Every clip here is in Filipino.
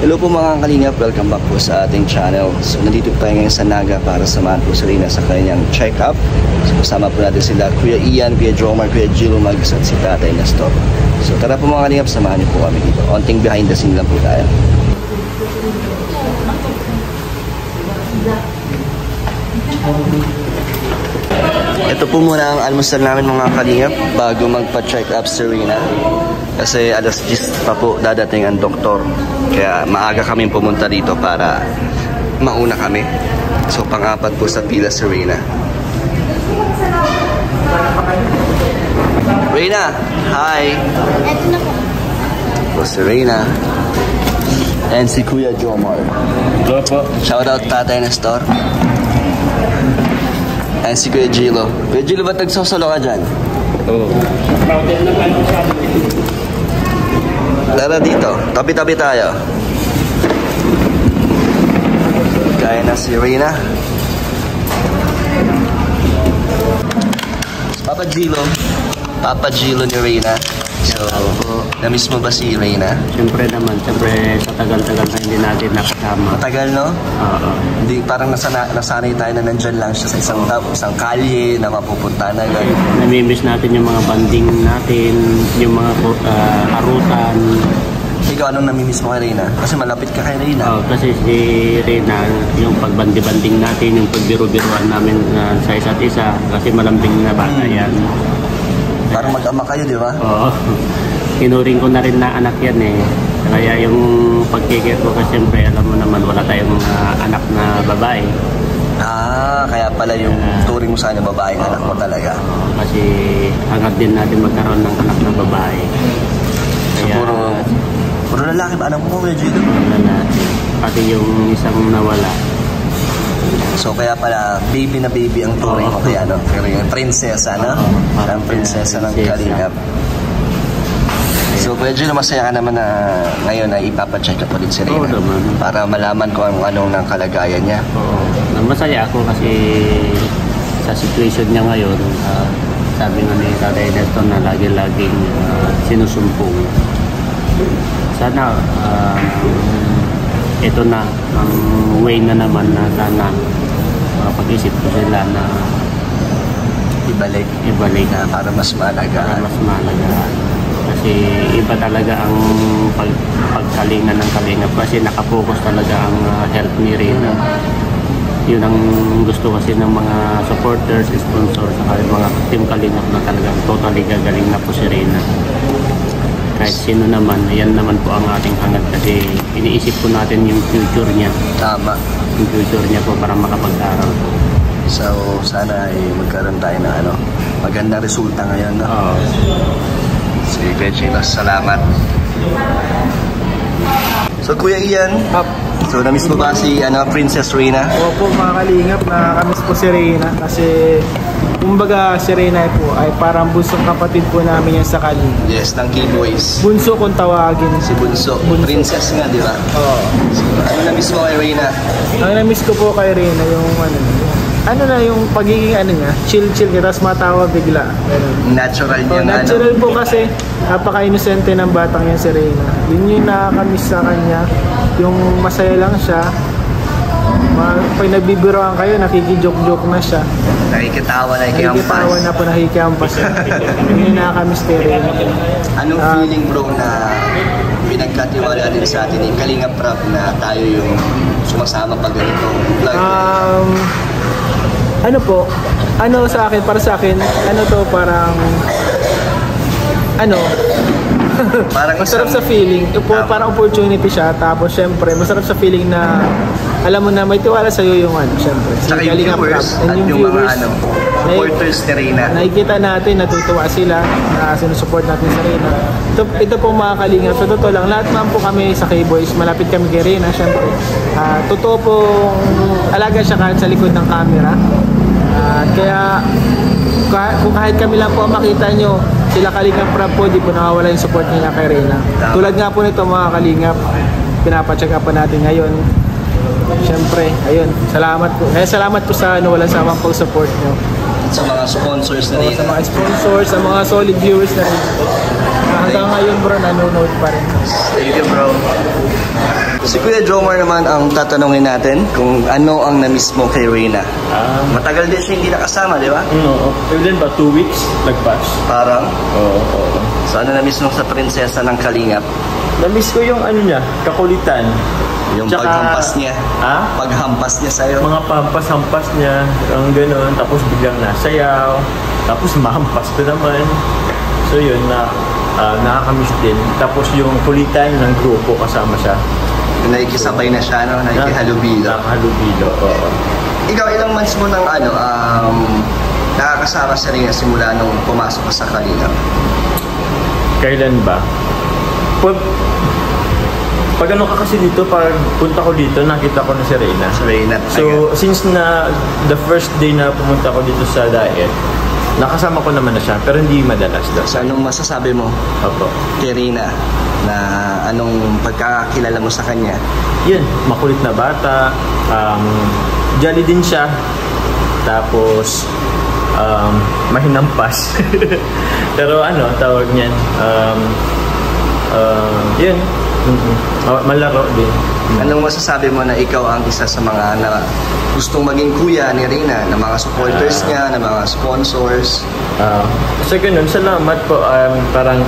Hello po mga kalingap, welcome back po sa ating channel. So nandito tayo ngayon sa Naga para samahan po si Reyna sa kanyang check-up. So kasama po natin sila Kuya Ian, Kuya Jomar, Kuya Gilo Magis at si Tatay Nestor. So tara po mga kalingap, samahan niyo po kami dito. Onting behind the scene lang po tayo. Ito po muna ang almusal namin mga kalingap bago magpa-check up si Reyna. Kasi alas 10 pa po dadating ang doktor. Kaya maaga kami pumunta dito para mauna kami. So pang-apat po sa pila si Reyna. Reyna! Hi! Ito na po. Po si Reyna. And si Kuya Jomar. Hello po. Shoutout Tatay Nestor. And si Kuya Gilo. Kuya Gilo, ba't nagsosolo ka dyan? Oo. Tara dito. Tabi-tabi tayo. Kaya na si Reyna. Papa Gilo ni Reyna. So, na-miss mo ba si Reyna? Siyempre naman. Siyempre sa tagal-tagal na hindi natin nakasama. Matagal, no? Oo. Hindi, parang nasanay tayo na nandyan lang siya sa isang kalye na mapupunta na agad. Namimiss natin yung mga banding natin, yung mga arutan. Ikaw, anong namimiss mo kay Reyna? Kasi malapit ka kay Reyna. Oo, kasi si Reyna, yung pagbandi-banding natin, yung pagbiro-biruan namin sa isa't isa, kasi malambing na bata yan. Parang mag-ama kayo, di ba? Oo. Kinuring ko na rin na anak yan eh. Kaya yung pagkikit ko kasi siyempre alam mo naman wala tayong anak na babae. Ah, kaya pala yung turing mo sa kanya babaeng anak mo talaga. Kasi hangad din natin magkaroon ng anak na babae. Kaya, puro lalaki ba anak mo, Kuya Gilo? lalaki. Pati yung isang nawala. So kaya pala baby na baby ang turing mo kaya ano, yung prinsesa, no? Ang prinsesa ng Kalingap. So Kuya Gilo, masaya ka naman na ngayon ay ipapacheck up ulit si Reyna para malaman ko anong ng kalagayan niya. Oo. Masaya ako kasi sa situation niya ngayon, sabi nga ni Tatay Nestor na lagi-laging sinusumpong. Sana ito na ang way na naman na sana pag-isip ko sila na Ibalik na para mas maalagaan. Kasi iba talaga ang pagkalinga ng Kalingap kasi nakapokus talaga ang health ni Reyna. Yun ang gusto kasi ng mga supporters, sponsors, saka mga team Kalingap na talagang totally gagaling na po si Reyna. Kahit sino naman, yan naman po ang ating hangad kasi iniisip po natin yung future niya. Tama. Yung future niya po para makapag-aral po. So sana ay magkaroon tayo ng magandang resulta ngayon, no? Oo. Sige, Kuya Gilo, salamat. So Kuya Ian, so na-miss mo ba si Princess Reyna? Opo mga kalingap, nakakamiss po si Reyna kasi kumbaga si Reyna po ay parang bunsong kapatid po namin yan sa Kalingap. Yes, ng K-Boys. Bunso kung tawagin. Si Bunso. Princess nga, di ba? Oo. So, ano na-miss mo kay Reyna? Ang na-miss ko po kay Reyna yung yung pagiging niya, chill-chill niya, tapos matawa bigla. Natural niya. Natural po kasi napaka-inosente ng batang yan si Reyna. Yun yung nakakamiss sa kanya. Yung masaya lang siya. Pag nagbibiroan kayo, nakikijok-jok na siya. Nakikitawa na, nakikitawa na po, nakikiampas. Yun yung nakakamiss kay Reyna. Anong feeling bro na pinagkatiwala din sa atin yung Kalingap Rap na tayo yung sumasama pag ganito vlog? Sa akin, para sa akin, parang masarap sa feeling. Parang opportunity siya. Tapos syempre, masarap sa feeling na alam mo na may tiwala sa'yo yung syempre. Saka yung viewers at yung mga supporters ni Reyna. Nakikita natin, natutuwa sila na sinusupport natin sa Reyna. Ito po mga Kalingap. So totoo lang, lahat naman po kami sa K-Boys, malapit kami kay Reyna, syempre. Totoo pong alaga siya kahit sa likod ng camera. Kaya kung kahit kami lang po makita nyo, sila Kalingap Rap po, di po nakawala yung support nila kay Reyna. Tulad nga po nito mga Kalingap, pinapacheck up pa natin ngayon. Siyempre, ayun, salamat po. Salamat po sa walang sawang pag-support nyo. Sa mga sponsors na rin. Sa mga sponsors, sa mga solid viewers na rin. Hanggang ngayon bro, nanonood pa rin. Thank you, bro. Si Kuya Jomar naman ang tatanungin natin kung ano ang na-miss mo kay Reyna. Matagal din siya hindi nakasama, di ba? Oo. Ilan ba? 2 weeks? Nag-patch? Parang, Oo. so ano na-miss mo sa prinsesa ng Kalingap? Na-miss ko yung ano niya, kakulitan. Yung Tsaka- paghampas niya. Ha? Paghampas niya sa'yo. Mga pampas-hampas niya, ang gano'n. Tapos biglang nasayaw. Tapos mahampas ko naman. So yun, nakakamiss din. Tapos yung kulitan ng grupo kasama siya. Nakikisabay na siya, no? Nakikihalubilo. Nakahalubilo, oo. Ikaw, ilang months mo nang nakakasama sa Reyna simula nung pumasok ka sa Kalingap? Kailan ba? Pag ano ka kasi dito, pag punta ko dito, nakita ko na si Reyna. Sa Reyna. So, since na the first day na pumunta ko dito sa diet, nakasama ko naman na siya, pero hindi madalas daw. So, anong masasabi mo Opo. kay Reyna na anong pagkakakilala mo sa kanya? Yun, makulit na bata, jolly din siya, tapos mahinampas. Pero ano, tawag niyan, yun, malaro din. Anong masasabi mo na ikaw ang isa sa mga na gustong maging kuya ni Reyna, ng mga supporters niya, ng mga sponsors? So ganun, salamat po. Parang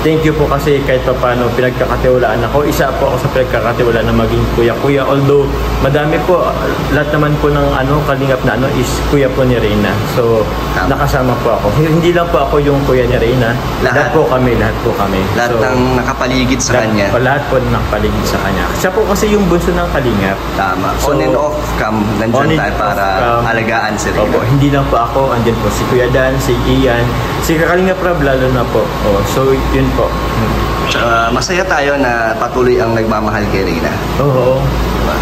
thank you po kasi kahit pa paano pinagkakatiwalaan ako. Isa po ako sa pinagkakatiwalaan na maging kuya-kuya. Although madami po, lahat naman po ng Kalingap na is kuya po ni Reyna. So nakasama po ako. Hindi lang po ako yung kuya ni Reyna. Lahat po kami. Lahat So, ng nakapaligid sa kanya. Lahat po nakapaligid sa kanya. Siya po kasi yung bunso ng Kalingap. Tama. So, on and off cam, nandyan tayo para alagaan si Reyna. Opo, hindi lang po ako. Andyan po si Kuya Dan, si Ian, si Kalingap Rab lalo na po. So yun po. Masaya tayo na patuloy ang nagmamahal kay Reyna. Oo.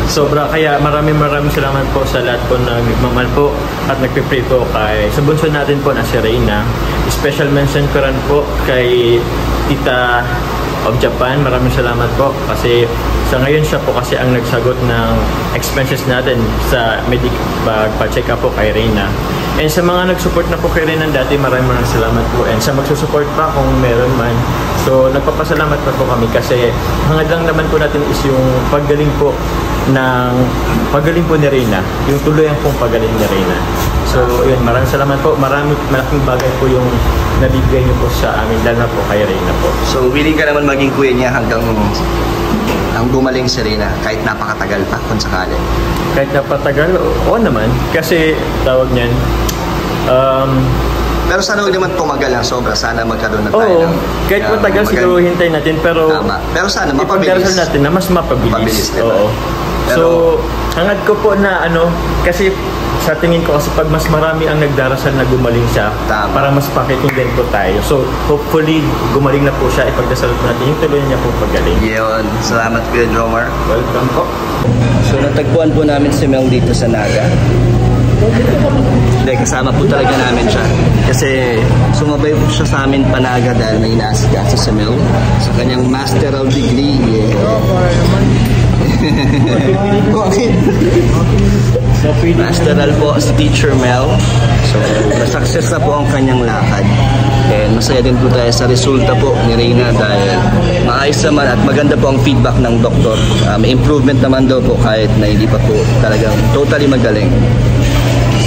Sobra. Kaya maraming salamat po sa lahat po na nagmamahal po at nagpipray po sa bunso natin po na si Reyna. Special mention ko rin po kay Tita of Japan. Maraming salamat po kasi sa ngayon siya po kasi ang nagsagot ng expenses natin sa pa-check up po kay Reyna. And sa mga nag-support na po kay Reyna dati, maraming salamat po. And sa magsusupport pa kung meron man. So nagpapasalamat pa po kami kasi hangad lang naman po natin is yung paggaling po ni Reyna. Yung tuluyan pong paggaling ni Reyna. So yun, maraming salamat po. Malaking bagay po yung nabibigay niyo po sa amin, lalo na po kay Reyna po. So willing ka naman maging kuya niya hanggang gumaling si Reyna kahit napakatagal pa kung sakali? Kahit napatagal, oo naman. Kasi tawag niyan, pero sana huwag naman tumagal ng sobra. Sana magkaroon na tayo ng... kahit matagal siguro hintayin natin, pero... Tama. Pero sana mapabilis. Ipagdarasal natin na mas mapabilis. Mapabilis, diba? Oo. Pero, so, hangad ko po na kasi sa tingin ko kasi pag mas marami ang nagdarasal na gumaling siya, Tama. para mas pakikinggan po tayo. So, hopefully, gumaling na po siya. Ipagdasal po natin yung tuloy niya po pagaling. yun. Salamat, Kuya Jomar. Welcome po. So, natagpuan po namin si Mel dito sa Naga. Hindi, kasama po talaga namin siya. Kasi sumabay po siya sa amin panaga dahil may inaasikaso si Mel sa kanyang Master of Degree. Bakit? Masteral po si Teacher Mel. So, na-success na po ang kanyang lakad. And masaya din po tayo sa resulta po ni Reyna dahil maayos naman at maganda po ang feedback ng doktor. May improvement naman daw po kahit na hindi pa po talagang totally magaling.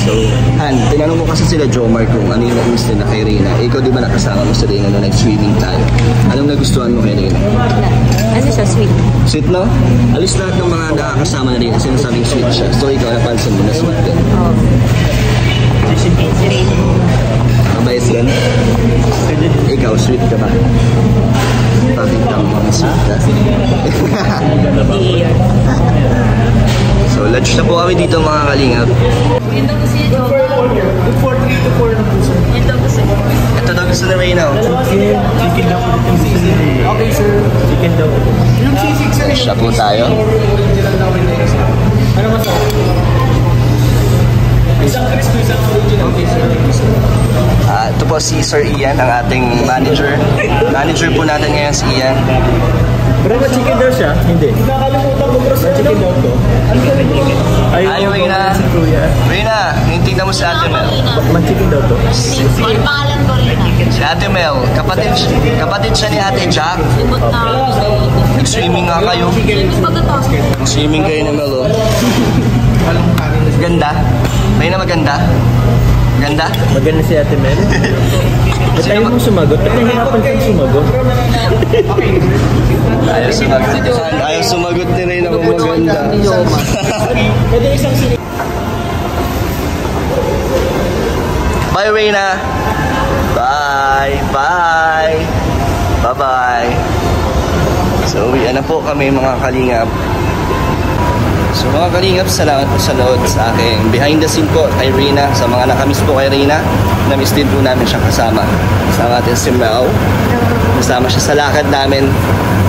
So, Han, tinanong mo kasi sila Jomar kung ano yung na-miss nila kay Reyna. Ikaw di ba nakasama mo si Reyna nung nag-swimming tayo? Anong nagustuhan mo kay Reyna? Ano siya, sweet? Sweet, no? Alis lahat ng mga nakakasama na Reyna, sinasabing sweet siya. So, ikaw napansin mo na sweet din. Oo. Mabayas din? Ikaw, sweet ka ba? Sabi ka mga sweet ka. Hindi yun. So, lunch na po kami dito mga kalingap. Ito kasi ito. 4-3 to 4 na po sir. Ito kasi. Ito daw gusto na Reyna. Chicken daw po itong sisig. Okay sir. Chicken daw po. Yung sisig sir. Siya po tayo. Ano mas? Isang crispy, isang original. Okay sir. Ito po si Sir Ian, ang ating manager. Manager po natin ngayon si Ian. Pero ba chicken daw siya? Hindi. Nakakalimutan ko Chicken daw to. Ay, Reyna. Si Kuya. Reyna, yung tignan mo si Ate Mel. Man-chicken daw to. Ang pangalan ko rin na. Si Ate Mel, kapatid siya ni Ate Jack. Lumot na Nag-swimming nga kayo. Nag-swimming kayo na Mel, oh. Ganda? Reyna, maganda? Ganda? Maganda si Ate Mel. Ba't ayaw mong sumagot? Ba't nahihirapan kang sumagot? Ayaw sumagot. Ayaw sumagot ni Reyna kung maganda. Bye, Reyna. Bye. Bye. Bye-bye. So, uwian na po kami mga kalingap. So mga kalingap, salamat po sa nood sa aking behind the scene po kay Reyna. Sa mga nakamiss po kay Reyna, namiss din po namin siyang kasama. Kasama natin si Mel. Kasama siya sa lakad namin.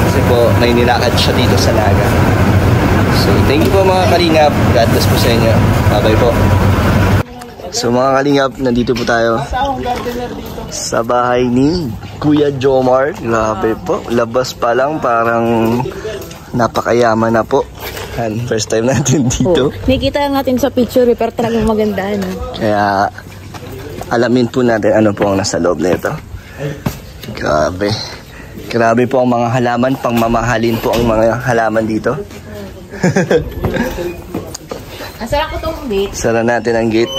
Kasi po may nilakad siya dito sa Naga. So thank you po mga kalingap. God bless po sa inyo. Bye-bye po. So mga kalingap, nandito po tayo sa bahay ni Kuya Jomar. Grabe po. Labas pa lang parang napakayaman na po. First time natin dito. Nakikita lang natin sa picture, pero talagang maganda. No? Kaya alamin po natin ano po ang nasa loob na ito. Grabe. Grabe po ang mga halaman. Pangmamahalin po ang mga halaman dito. Nasara ko tong gate. Sara natin ang gate.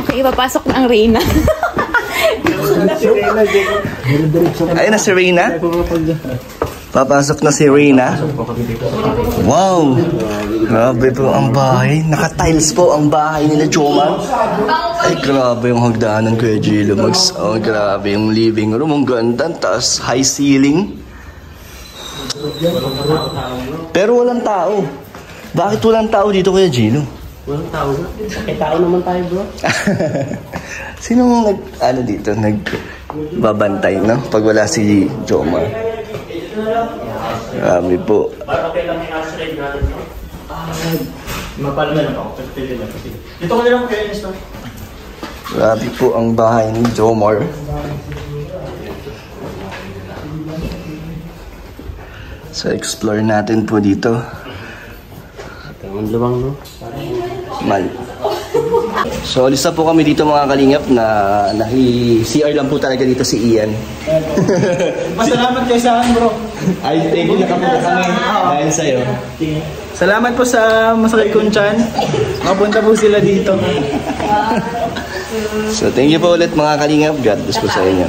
Okay, ipapasok na ang Reyna. Ayun na si Reyna. Papasok na si Reyna. Wow! Grabe po ang bahay. Naka-tiles po ang bahay nila Jomar. Ay, grabe yung hagdanan Kuya Gilo. Oh, grabe yung living room. Ang ganda. Tapos high ceiling. Pero walang tao. Bakit walang tao dito Kuya Gilo? Walang tao na. Eh, tao naman tayo, bro. Sino dito? Nagbabantay, no? Pag wala si Jomar. Grabe po. Okay lang yung asteroid natin, no? Mapalma lang ako. Dito ko na lang kayo, Nestor. Grabe po ang bahay ni Jomar. So, explore natin po dito. Ang luwang, no? So, alis na po kami dito mga kalingap na CR lang po talaga dito si Ian. Masalamat kayo sa akin, bro. Ay, thank you. Nakapunta kami dahil sa'yo. Salamat po sa masakit kong tiyan. Mapunta po sila dito. So, thank you po ulit mga kalingap. God bless po sa inyo.